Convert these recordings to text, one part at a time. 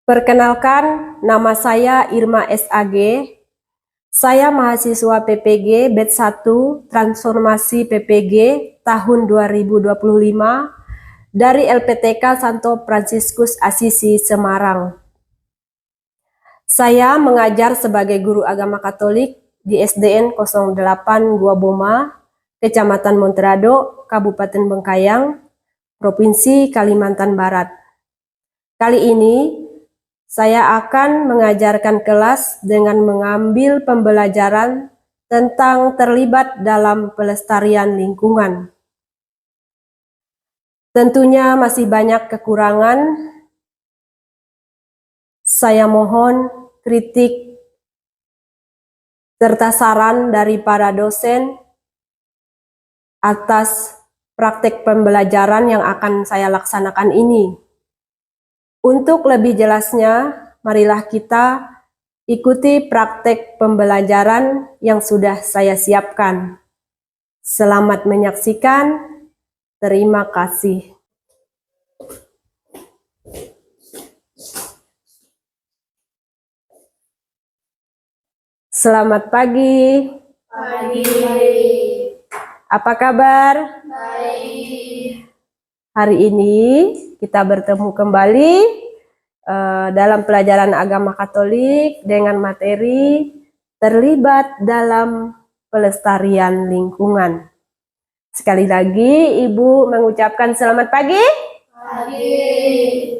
Perkenalkan, nama saya Irma SAG. Saya mahasiswa PPG Batch 1 Transformasi PPG tahun 2025 dari LPTK Santo Fransiskus Assisi Semarang. Saya mengajar sebagai guru agama Katolik di SDN 08 Gua Boma, Kecamatan Monterado, Kabupaten Bengkayang, Provinsi Kalimantan Barat. Kali ini saya akan mengajarkan kelas dengan mengambil pembelajaran tentang terlibat dalam pelestarian lingkungan. Tentunya masih banyak kekurangan. Saya mohon kritik serta saran dari para dosen atas praktek pembelajaran yang akan saya laksanakan ini. Untuk lebih jelasnya, marilah kita ikuti praktek pembelajaran yang sudah saya siapkan. Selamat menyaksikan. Terima kasih. Selamat pagi. Pagi. Apa kabar? Baik. Hari ini kita bertemu kembali dalam pelajaran agama Katolik dengan materi terlibat dalam pelestarian lingkungan. Sekali lagi Ibu mengucapkan selamat pagi. Pagi.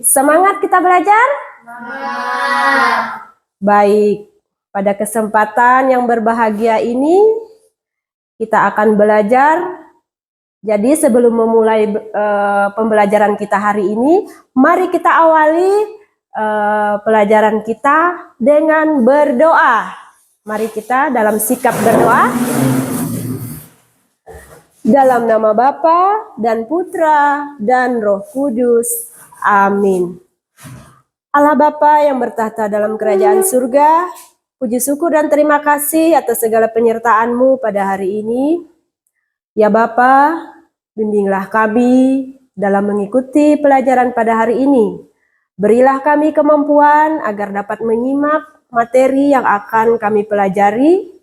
Semangat kita belajar? Semangat. Baik, pada kesempatan yang berbahagia ini kita akan belajar. Jadi sebelum memulai pembelajaran kita hari ini, mari kita awali pelajaran kita dengan berdoa. Mari kita dalam sikap berdoa. Dalam nama Bapa dan Putra dan Roh Kudus. Amin. Allah Bapa yang bertahta dalam kerajaan surga, puji syukur dan terima kasih atas segala penyertaan-Mu pada hari ini. Ya Bapa, bimbinglah kami dalam mengikuti pelajaran pada hari ini. Berilah kami kemampuan agar dapat menyimak materi yang akan kami pelajari.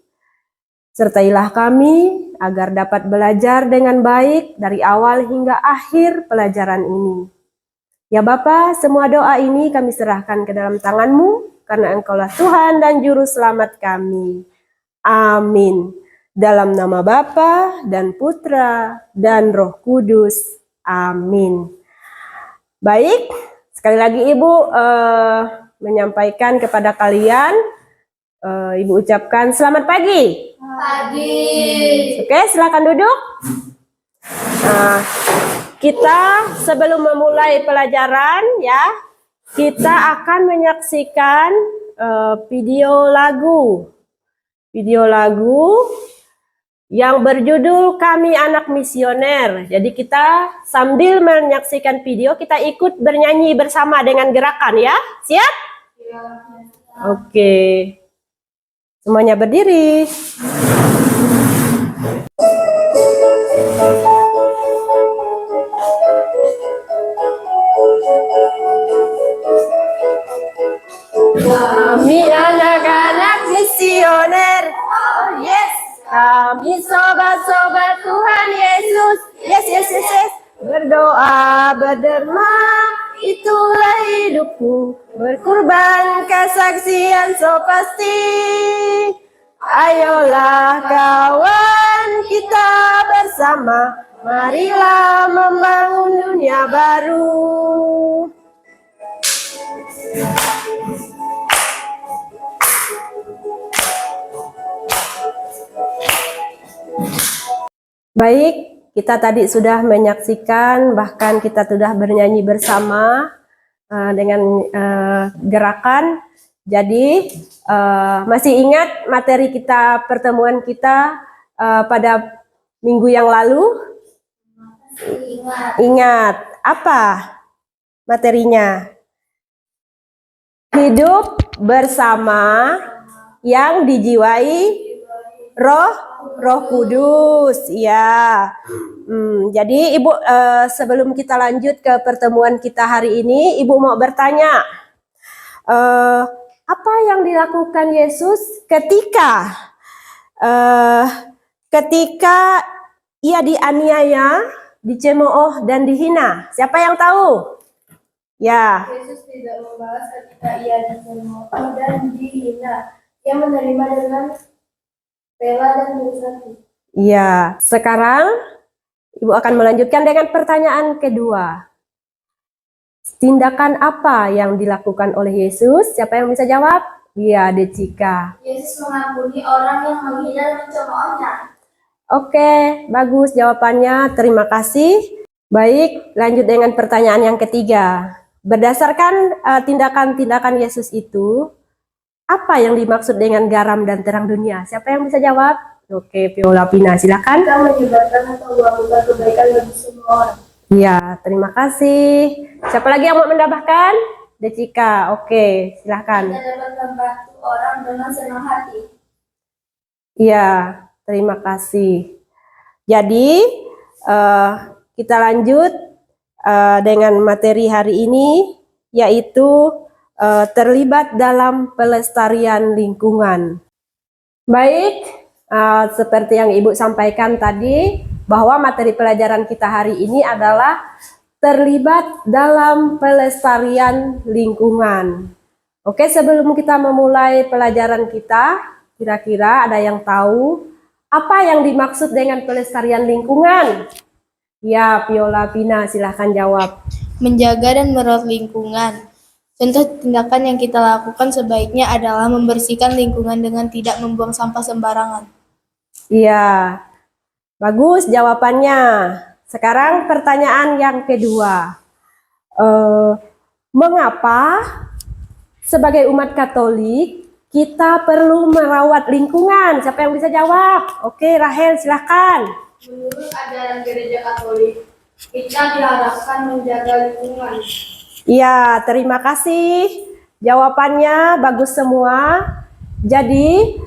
Sertailah kami agar dapat belajar dengan baik dari awal hingga akhir pelajaran ini. Ya Bapa, semua doa ini kami serahkan ke dalam tangan-Mu, karena Engkaulah Tuhan dan Juru Selamat kami. Amin. Dalam nama Bapa dan Putra dan Roh Kudus. Amin. Baik, sekali lagi Ibu menyampaikan kepada kalian, Ibu ucapkan selamat pagi. Pagi. Oke, silakan duduk. Nah, kita sebelum memulai pelajaran ya, kita akan menyaksikan video lagu yang berjudul Kami Anak Misioner. Jadi kita sambil menyaksikan video, kita ikut bernyanyi bersama dengan gerakan ya. Siap? Ya. Oke. Semuanya berdiri. Kami anak-anak misioner. Oh yes. Kami sobat-sobat Tuhan Yesus. Yes, yes, yes, yes. Berdoa, berderma, itulah hidupku. Berkurban kesaksian so pasti. Ayolah kawan, kita bersama. Marilah membangun dunia baru. Baik, kita tadi sudah menyaksikan, bahkan kita sudah bernyanyi bersama dengan gerakan. Jadi masih ingat materi kita, pertemuan kita pada minggu yang lalu? Ingat. Apa materinya? Hidup bersama yang dijiwai Roh Kudus, ya. Jadi Ibu, sebelum kita lanjut ke pertemuan kita hari ini, Ibu mau bertanya, apa yang dilakukan Yesus ketika ia dianiaya, dicemooh dan dihina? Siapa yang tahu? Ya. Yesus tidak membalas ketika ia dicemooh dan dihina. Ia menerima dengan rela dan bersatu. Ya, sekarang Ibu akan melanjutkan dengan pertanyaan kedua. Tindakan apa yang dilakukan oleh Yesus? Siapa yang bisa jawab? Ya, Decika. Yesus mengampuni orang yang menghina dan mencemoohnya. Oke, bagus jawabannya. Terima kasih. Baik, lanjut dengan pertanyaan yang ketiga. Berdasarkan tindakan-tindakan Yesus itu, apa yang dimaksud dengan garam dan terang dunia? Siapa yang bisa jawab? Oke, Viola Pina, silakan. Kita menyebarkan atau melakukan kebaikan bagi semua orang. Ya, terima kasih. Siapa lagi yang mau menambahkan? Decika, oke, silakan. Kita dapat membantu orang dengan senang hati. Ya, terima kasih. Jadi, kita lanjut dengan materi hari ini, yaitu terlibat dalam pelestarian lingkungan. Baik, seperti yang Ibu sampaikan tadi, bahwa materi pelajaran kita hari ini adalah terlibat dalam pelestarian lingkungan. Oke, sebelum kita memulai pelajaran kita, kira-kira ada yang tahu apa yang dimaksud dengan pelestarian lingkungan? Ya, Viola Pina, silahkan jawab. Menjaga dan merawat lingkungan. Contoh tindakan yang kita lakukan sebaiknya adalah membersihkan lingkungan dengan tidak membuang sampah sembarangan. Iya, bagus jawabannya. Sekarang pertanyaan yang kedua. Mengapa sebagai umat Katolik kita perlu merawat lingkungan? Siapa yang bisa jawab? Oke, Rahel, silahkan. Menurut ajaran Gereja Katolik, kita diharapkan menjaga lingkungan. Iya, terima kasih. Jawabannya bagus semua. Jadi,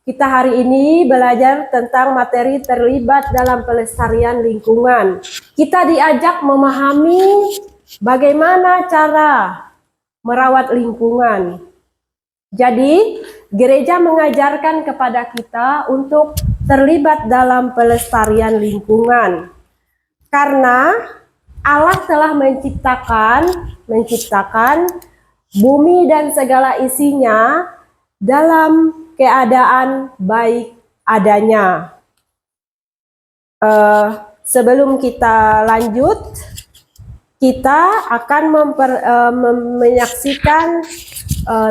kita hari ini belajar tentang materi terlibat dalam pelestarian lingkungan. Kita diajak memahami bagaimana cara merawat lingkungan. Jadi, gereja mengajarkan kepada kita untuk terlibat dalam pelestarian lingkungan. Karena Allah telah menciptakan bumi dan segala isinya dalam keadaan baik adanya. Sebelum kita lanjut, kita akan menyaksikan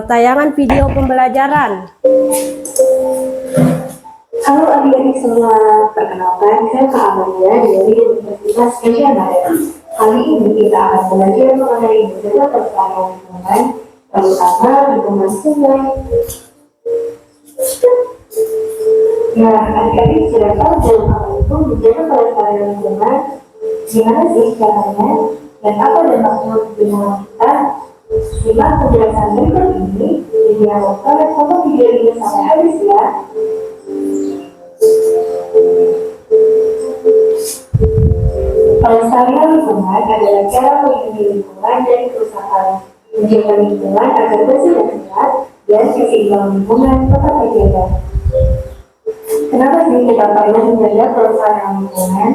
tayangan video pembelajaran. Halo adik-adik semua, perkenalkan saya Kak Amalia dari Universitas Asia Barat. Kali ini kita akan belajar mengenai menjaga pelestarian lingkungan, terutama lingkungan sungai. Ya, adik-adik sudah tahu dalam apa itu menjaga pelestarian lingkungan? Gimana sih caranya? Dan apa dampaknya untuk lingkungan kita? Simak penjelasan berikut ini, jadi jangan lupa tonton video ini sampai habis ya. Pelestarian lingkungan adalah cara melindungi lingkungan dari kerusakan, menjaga lingkungan agar bersih dan sehat, dan keseimbangan lingkungan tetap terjaga. Kenapa sih kita perlu menjaga pelestarian lingkungan?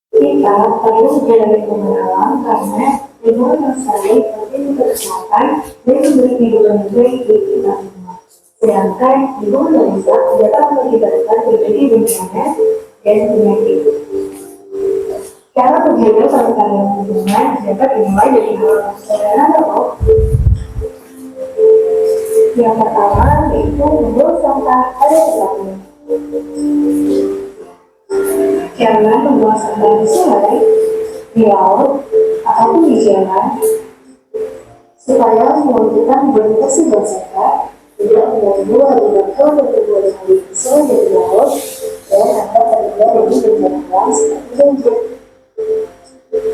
Kita perlu menjaga lingkungan alam karena lingkungan yang stabil penting untuk kesehatan dan memberi kehidupan yang baik di kita semua. Sedangkan lingkungan yang rusak dapat mengakibatkan berbagai bencana dan penyakit. Cara menjaga pelestarian lingkungan dapat dimulai dari hal yang sederhana loh. Yang pertama yaitu membuang sampah pada tempatnya. Jangan membuang sampah di sungai, di laut, ataupun di jalan, supaya mewujudkan bersih dan sehat, tidak mengganggu habitat bertumbuhan di sungai dan di laut, dan akan terhindar dari bencana seperti banjir.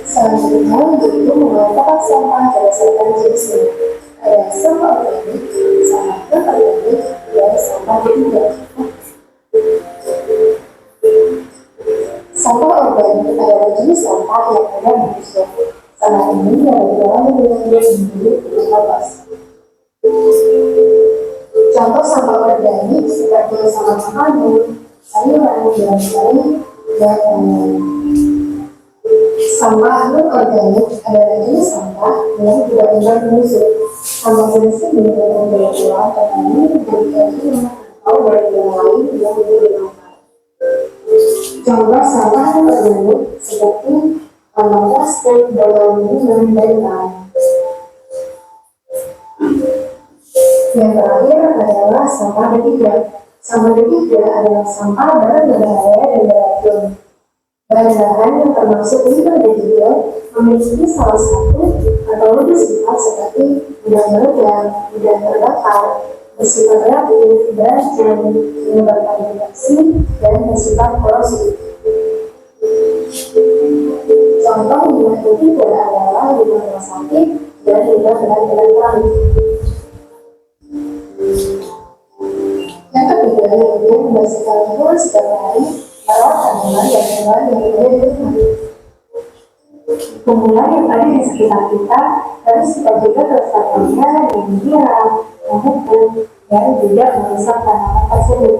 Selanjutnya, untuk itu mengelompokkan sampah berdasarkan jenisnya. Ada sampah organik, sampah non-organik, dan sampah tidak. Sampah organik adalah jenis sampah yang ada di manusia. Sampah ini dapat diolah dengan sendiri bebas. Contoh sampah organik seperti sampah makanan, sayuran, dan lain-lain. Sampah non-organik adalah jenis sampah yang tidak mudah menyusun. Sampah jenis ini dapat didaur ulang kembali menjadi rumah atau dari yang lain yang lebih bermanfaat. Contoh sampah non-organik seperti kantong plastik, botol minuman, dan lain. Yang terakhir adalah sampah ketiga. Sampah ketiga adalah sampah bahan berbahaya dan beracun. Bahan-bahan yang termasuk limbah ketiga memiliki salah satu atau lebih sifat seperti mudah meledak, mudah terbakar, bersifat reaktif, beracun, menyebabkan reaksi, dan bersifat korosif. Contoh limbah ketiga adalah limbah rumah sakit dan limbah bahan elektronik. Yang ketiga, yaitu membersihkan lingkungan setiap hari lewat tanaman dan hewan yang ada di rumah. Tumbuhan yang ada di sekitar kita harus kita jaga kelestariannya dengan menyiram, memupuk, dan juga merusak tanaman tersebut.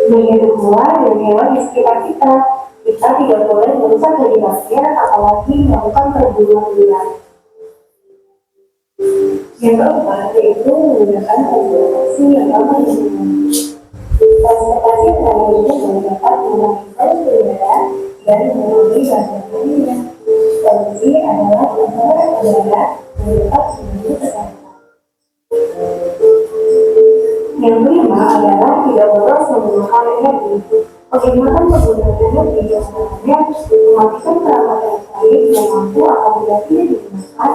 Begitu pula dengan hewan di sekitar kita tidak boleh merusak habitatnya, apalagi melakukan perburuan liar. Yang keempat yaitu menggunakan transportasi yang ramah lingkungan. Transportasi yang ramah lingkungan dapat mengurangi udara dan mengurangi bahan lainnya. Polusi adalah pencemaran udara yang dapat mengganggu kesehatan. Yang kelima adalah tidak boros menggunakan energi. Penghematan penggunaan energi yang sebenarnya mematikan perangkat elektronik yang mampu apabila tidak digunakan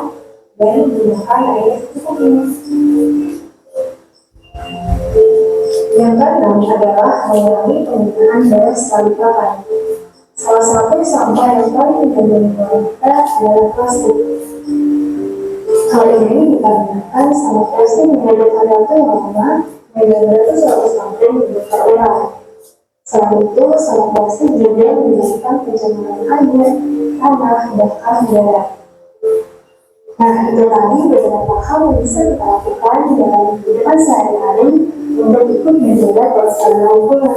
dan menggunakan air secukupnya. Yang keenam adalah mengurangi penggunaan barang sekali pakai. Salah satu sampah yang paling mengganggu lingkungan kita adalah plastik. Hal ini dikarenakan sampah plastik membutuhkan waktu yang lama dan beratus-ratus tahun untuk terurai. Selain itu, sampah plastik juga menyebabkan pencemaran air, tanah, bahkan udara. Nah, itu tadi beberapa hal yang bisa kita lakukan dalam kehidupan sehari-hari untuk ikut menjaga kelestarian lingkungan.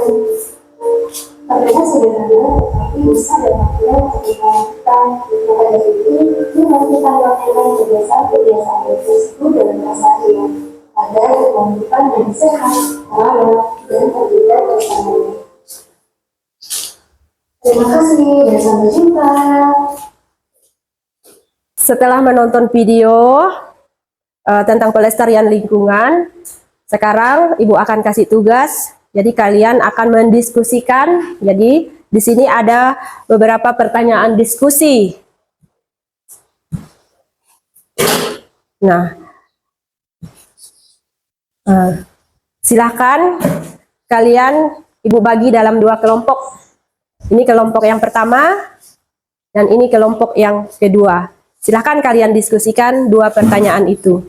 Terlihat sederhana, tetapi bisa dampaknya ketika kita melakukan itu, dengan kita melakukan kebiasaan-kebiasaan tersebut dengan keseharian agar kehidupan yang sehat, halal, dan terjaga kelestarian. Terima kasih dan sampai jumpa. Setelah menonton video tentang pelestarian lingkungan, sekarang Ibu akan kasih tugas. Jadi kalian akan mendiskusikan. Jadi di sini ada beberapa pertanyaan diskusi. Nah, silakan kalian Ibu bagi dalam dua kelompok. Ini kelompok yang pertama dan ini kelompok yang kedua. Silakan kalian diskusikan dua pertanyaan itu.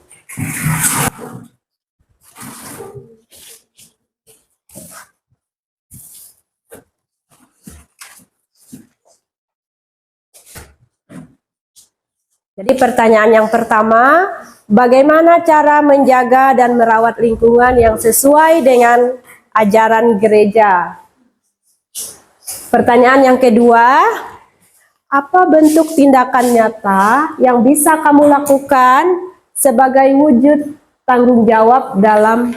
Jadi pertanyaan yang pertama, bagaimana cara menjaga dan merawat lingkungan yang sesuai dengan ajaran gereja? Pertanyaan yang kedua, apa bentuk tindakan nyata yang bisa kamu lakukan sebagai wujud tanggung jawab dalam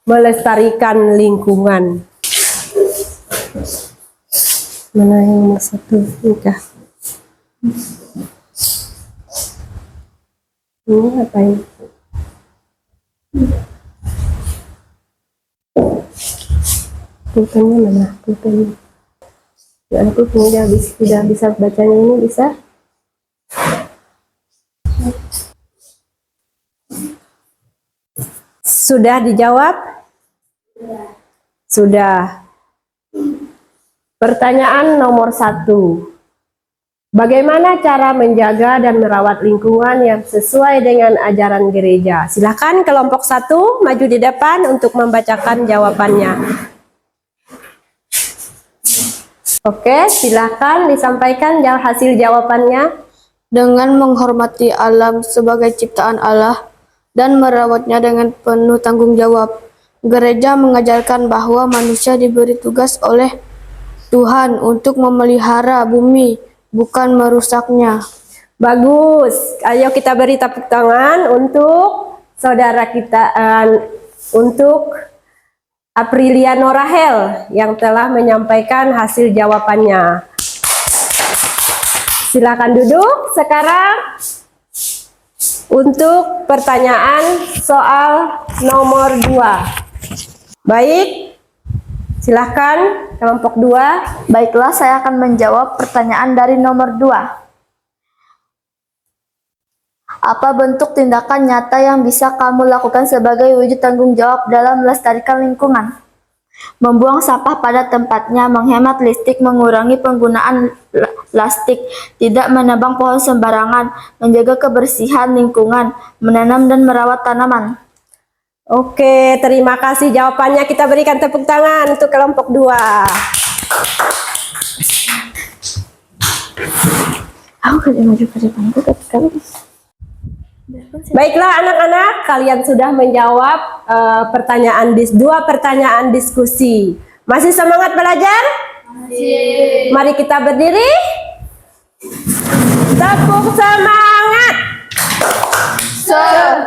melestarikan lingkungan? Mana yang nomor satu? Nikah. Ini apa ini? Pulpennya mana? Pulpennya. Ya, aku sudah bisa bacanya ini, bisa? Sudah dijawab? Sudah. Pertanyaan nomor 1. Bagaimana cara menjaga dan merawat lingkungan yang sesuai dengan ajaran gereja? Silakan kelompok 1 maju di depan untuk membacakan jawabannya. Oke, silakan disampaikan hasil jawabannya. dengan menghormati alam sebagai ciptaan Allah dan merawatnya dengan penuh tanggung jawab. Gereja mengajarkan bahwa manusia diberi tugas oleh Tuhan untuk memelihara bumi, bukan merusaknya. Bagus. Ayo kita beri tepuk tangan untuk saudara kita, untuk Apriliano Rahel yang telah menyampaikan hasil jawabannya. Silakan duduk. Sekarang untuk pertanyaan soal nomor 2. Baik, silakan kelompok 2. Baiklah, saya akan menjawab pertanyaan dari nomor 2. Apa bentuk tindakan nyata yang bisa kamu lakukan sebagai wujud tanggung jawab dalam melestarikan lingkungan? Membuang sampah pada tempatnya, menghemat listrik, mengurangi penggunaan plastik, tidak menebang pohon sembarangan, menjaga kebersihan lingkungan, menanam dan merawat tanaman. Oke, terima kasih jawabannya. Kita berikan tepuk tangan untuk kelompok 2. Aku akan maju ke depan kamu. Baiklah anak-anak, kalian sudah menjawab dua pertanyaan diskusi. Masih semangat belajar? Masih. Mari kita berdiri. Tepuk semangat. Semangat.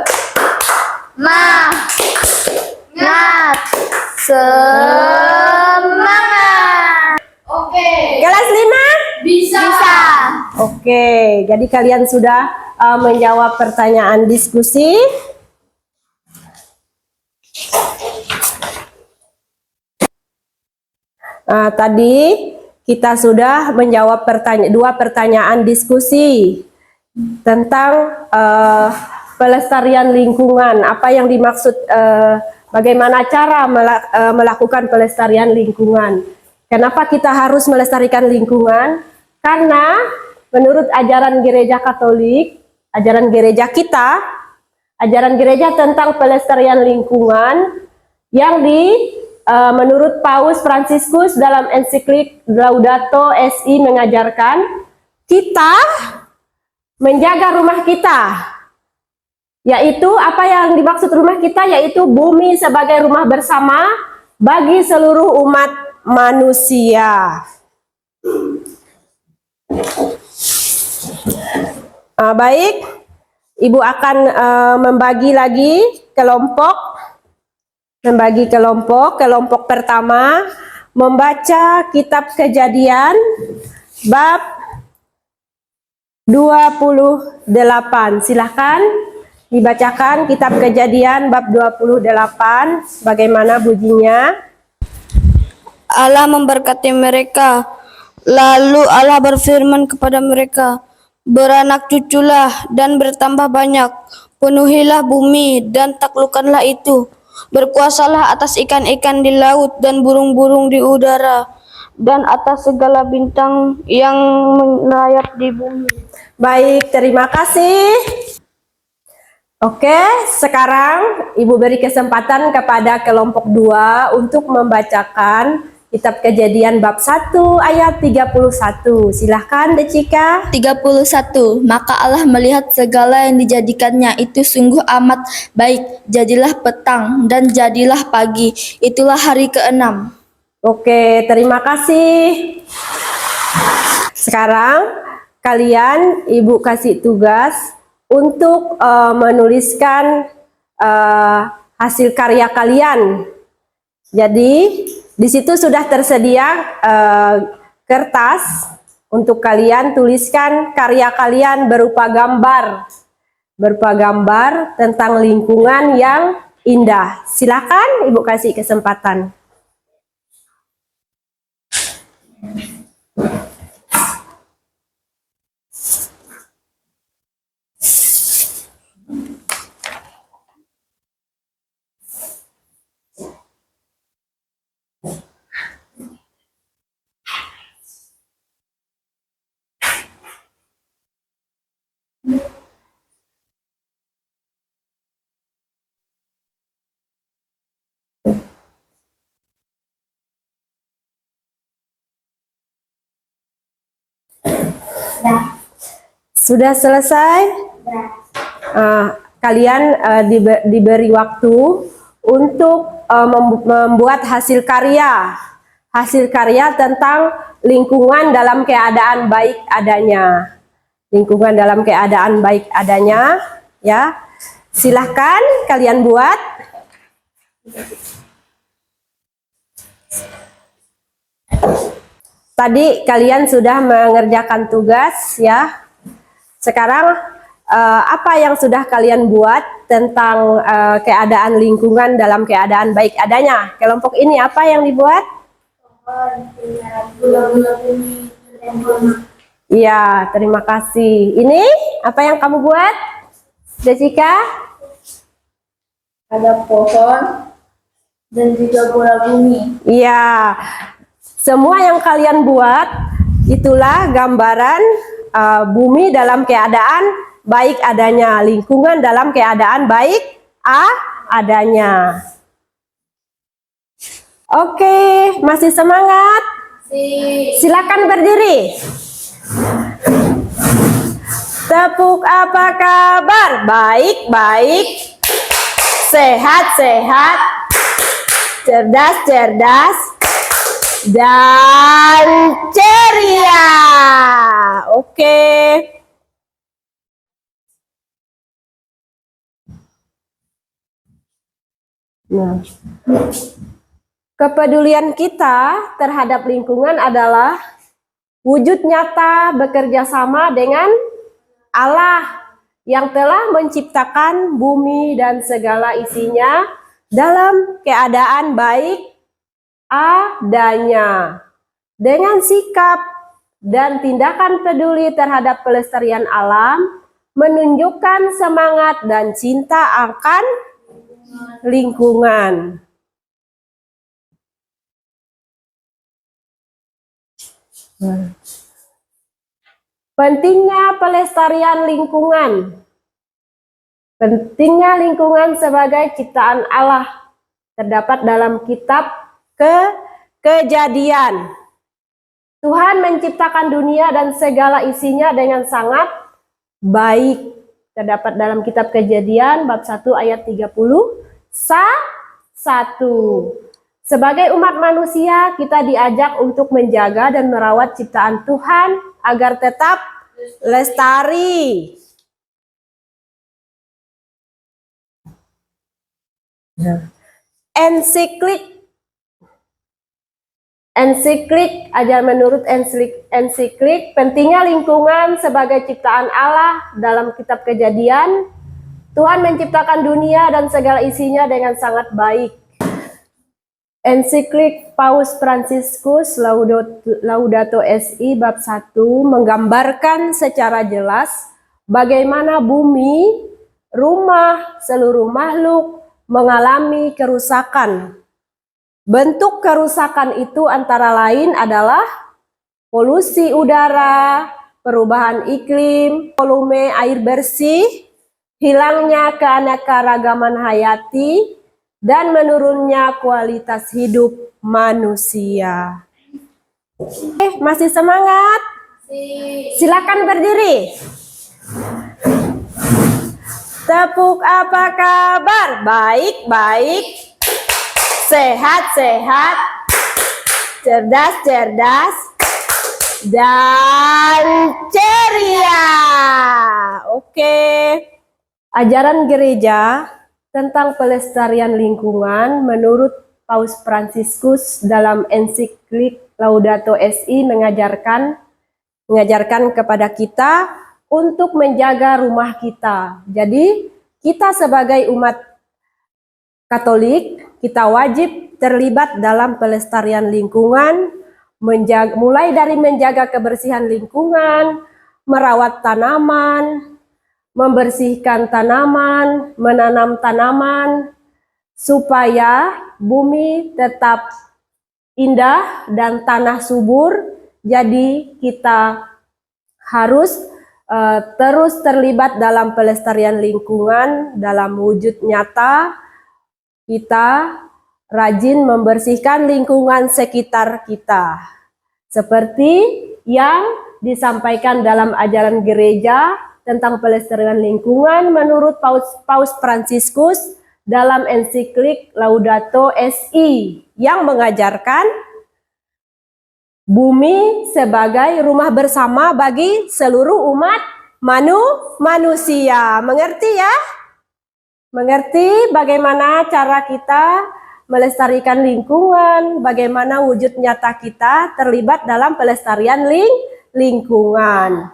Kelas 5? Bisa. Oke, jadi kalian sudah menjawab pertanyaan diskusi. Tadi kita sudah menjawab dua pertanyaan diskusi tentang pelestarian lingkungan. Apa yang dimaksud, bagaimana cara melakukan pelestarian lingkungan. Kenapa kita harus melestarikan lingkungan? Karena menurut ajaran gereja Katolik, ajaran gereja kita, ajaran gereja tentang pelestarian lingkungan yang menurut Paus Fransiskus dalam ensiklik Laudato Si mengajarkan kita menjaga rumah kita, yaitu apa yang dimaksud rumah kita, yaitu bumi sebagai rumah bersama bagi seluruh umat manusia. Baik, Ibu akan membagi lagi kelompok. Kelompok pertama membaca kitab Kejadian bab 28. Silahkan dibacakan kitab Kejadian bab 28. Bagaimana bunyinya? Allah memberkati mereka. Lalu Allah berfirman kepada mereka, beranak cuculah dan bertambah banyak, penuhilah bumi dan taklukkanlah itu. Berkuasalah atas ikan-ikan di laut dan burung-burung di udara dan atas segala bintang yang merayap di bumi. Baik, terima kasih. Oke, sekarang Ibu beri kesempatan kepada kelompok 2 untuk membacakan kitab Kejadian bab 1 ayat 31. Silahkan Decika. 31. Maka Allah melihat segala yang dijadikannya itu sungguh amat baik. Jadilah petang dan jadilah pagi. Itulah hari ke-6. Oke, terima kasih. Sekarang kalian, Ibu kasih tugas untuk menuliskan hasil karya kalian. Jadi di situ sudah tersedia kertas untuk kalian tuliskan karya kalian berupa gambar tentang lingkungan yang indah. Silakan Ibu kasih kesempatan. Sudah selesai? Kalian diberi waktu untuk membuat hasil karya. Hasil karya tentang lingkungan dalam keadaan baik adanya. Lingkungan dalam keadaan baik adanya, ya. Silahkan kalian buat. Tadi kalian sudah mengerjakan tugas, ya. Sekarang apa yang sudah kalian buat tentang keadaan lingkungan dalam keadaan baik adanya? Kelompok ini apa yang dibuat? Iya, terima kasih. Ini apa yang kamu buat, Jessica? Ada pohon dan juga bola bumi. Iya, semua yang kalian buat itulah gambaran bumi dalam keadaan baik adanya, lingkungan dalam keadaan baik adanya. Oke, masih semangat? Silakan berdiri. Tepuk apa kabar? Baik, baik. Sehat, sehat. Cerdas, cerdas. Dan ceria. Oke. Nah, kepedulian kita terhadap lingkungan adalah wujud nyata bekerja sama dengan Allah yang telah menciptakan bumi dan segala isinya dalam keadaan baik adanya. Dengan sikap dan tindakan peduli terhadap pelestarian alam, menunjukkan semangat dan cinta akan lingkungan. Pentingnya pelestarian lingkungan. Pentingnya lingkungan sebagai ciptaan Allah terdapat dalam kitab Kejadian. Tuhan menciptakan dunia dan segala isinya dengan sangat baik. Terdapat dalam kitab Kejadian bab 1 ayat 31. Sebagai umat manusia, kita diajak untuk menjaga dan merawat ciptaan Tuhan agar tetap lestari. Ensiklik ajar menurut ensiklik pentingnya lingkungan sebagai ciptaan Allah dalam kitab Kejadian. Tuhan menciptakan dunia dan segala isinya dengan sangat baik. Ensiklik Paus Fransiskus Laudato Si bab 1 menggambarkan secara jelas bagaimana bumi, rumah, seluruh makhluk mengalami kerusakan. Bentuk kerusakan itu antara lain adalah polusi udara, perubahan iklim, volume air bersih, hilangnya keanekaragaman hayati, dan menurunnya kualitas hidup manusia. Masih semangat? Silakan berdiri. Tepuk apa kabar? Baik, baik. Sehat, sehat. Cerdas, cerdas. Dan ceria. Oke. Ajaran gereja tentang pelestarian lingkungan menurut Paus Fransiskus dalam ensiklik Laudato Si mengajarkan kepada kita untuk menjaga rumah kita. Jadi kita sebagai umat Katolik, kita wajib terlibat dalam pelestarian lingkungan, mulai dari menjaga kebersihan lingkungan, merawat tanaman, membersihkan tanaman, menanam tanaman, supaya bumi tetap indah dan tanah subur. Jadi kita harus terus terlibat dalam pelestarian lingkungan dalam wujud nyata. Kita rajin membersihkan lingkungan sekitar kita, seperti yang disampaikan dalam ajaran gereja tentang pelestarian lingkungan menurut Paus Fransiskus dalam ensiklik Laudato Si yang mengajarkan bumi sebagai rumah bersama bagi seluruh umat manusia. Mengerti ya? Mengerti bagaimana cara kita melestarikan lingkungan, bagaimana wujud nyata kita terlibat dalam pelestarian lingkungan.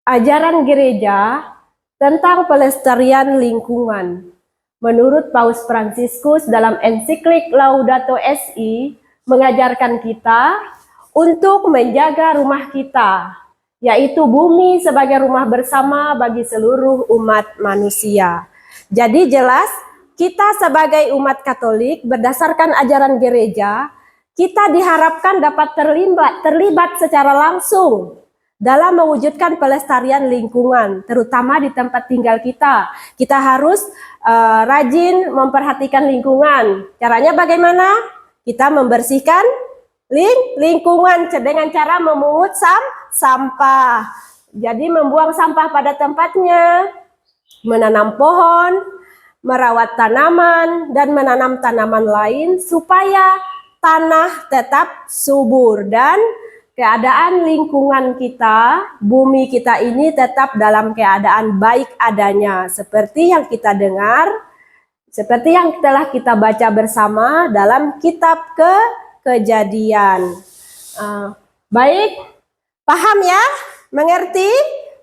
Ajaran gereja tentang pelestarian lingkungan. Menurut Paus Fransiskus dalam ensiklik Laudato Si mengajarkan kita untuk menjaga rumah kita, yaitu bumi sebagai rumah bersama bagi seluruh umat manusia. Jadi jelas kita sebagai umat Katolik berdasarkan ajaran gereja, kita diharapkan dapat terlibat secara langsung dalam mewujudkan pelestarian lingkungan, terutama di tempat tinggal kita. Kita harus rajin memperhatikan lingkungan. Caranya bagaimana? Kita membersihkan lingkungan dengan cara memungut sampah. Jadi membuang sampah pada tempatnya, menanam pohon, merawat tanaman, dan menanam tanaman lain supaya tanah tetap subur dan keadaan lingkungan kita, bumi kita ini tetap dalam keadaan baik adanya. Seperti yang kita dengar, seperti yang telah kita baca bersama dalam kitab Kejadian. Baik, paham ya? Mengerti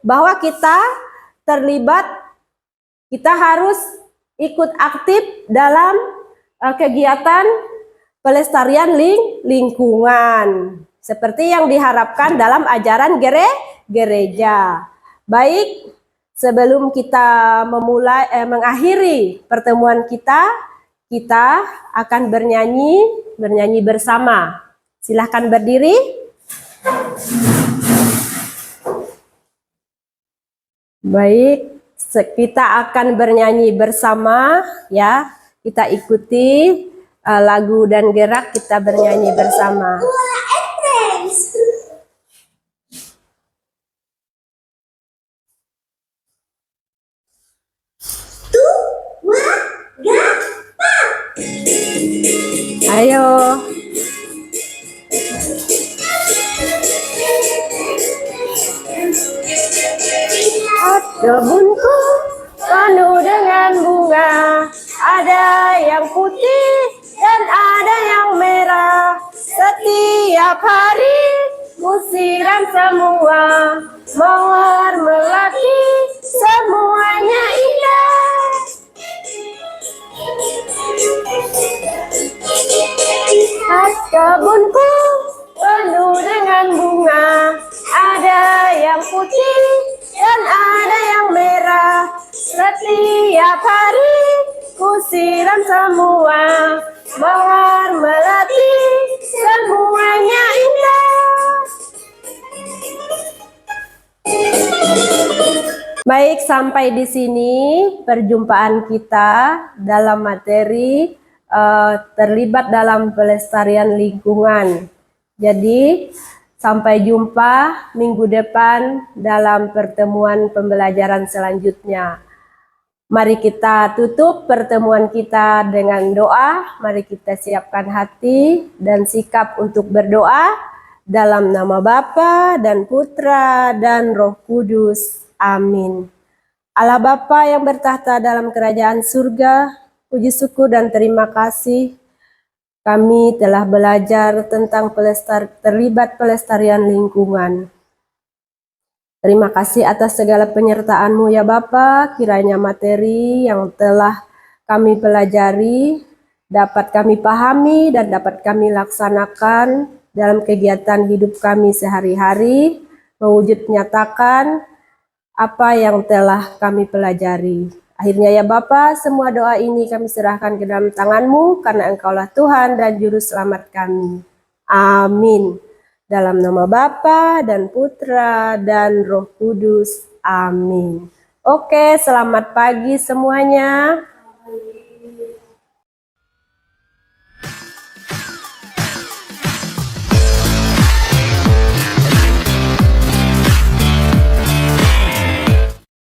bahwa kita terlibat, kita harus ikut aktif dalam kegiatan pelestarian lingkungan. Seperti yang diharapkan dalam ajaran gereja. Baik, sebelum kita mengakhiri pertemuan kita akan bernyanyi bersama. Silahkan berdiri. Baik, kita akan bernyanyi bersama ya. Kita ikuti lagu dan gerak, kita bernyanyi bersama. Ayo. Kebunku penuh dengan bunga, ada yang putih dan ada yang merah. Setiap hari musiram semua, mawar melati semuanya indah. Kebunku penuh dengan bunga, ada yang putih dan ada yang merah. Setiap hari ku siram semua, mawar melati semuanya indah. Baik, sampai di sini perjumpaan kita dalam materi terlibat dalam pelestarian lingkungan. Jadi sampai jumpa minggu depan dalam pertemuan pembelajaran selanjutnya. Mari kita tutup pertemuan kita dengan doa. Mari kita siapkan hati dan sikap untuk berdoa dalam nama Bapa dan Putra dan Roh Kudus. Amin. Allah Bapa yang bertahta dalam kerajaan surga, puji syukur dan terima kasih kami telah belajar tentang terlibat pelestarian lingkungan. Terima kasih atas segala penyertaan-Mu ya Bapa, kiranya materi yang telah kami pelajari dapat kami pahami dan dapat kami laksanakan dalam kegiatan hidup kami sehari-hari, mewujud nyatakan apa yang telah kami pelajari. Akhirnya ya Bapa, semua doa ini kami serahkan ke dalam tangan-Mu karena Engkaulah Tuhan dan Juru Selamat kami. Amin. Dalam nama Bapa dan Putra dan Roh Kudus. Amin. Oke, selamat pagi semuanya.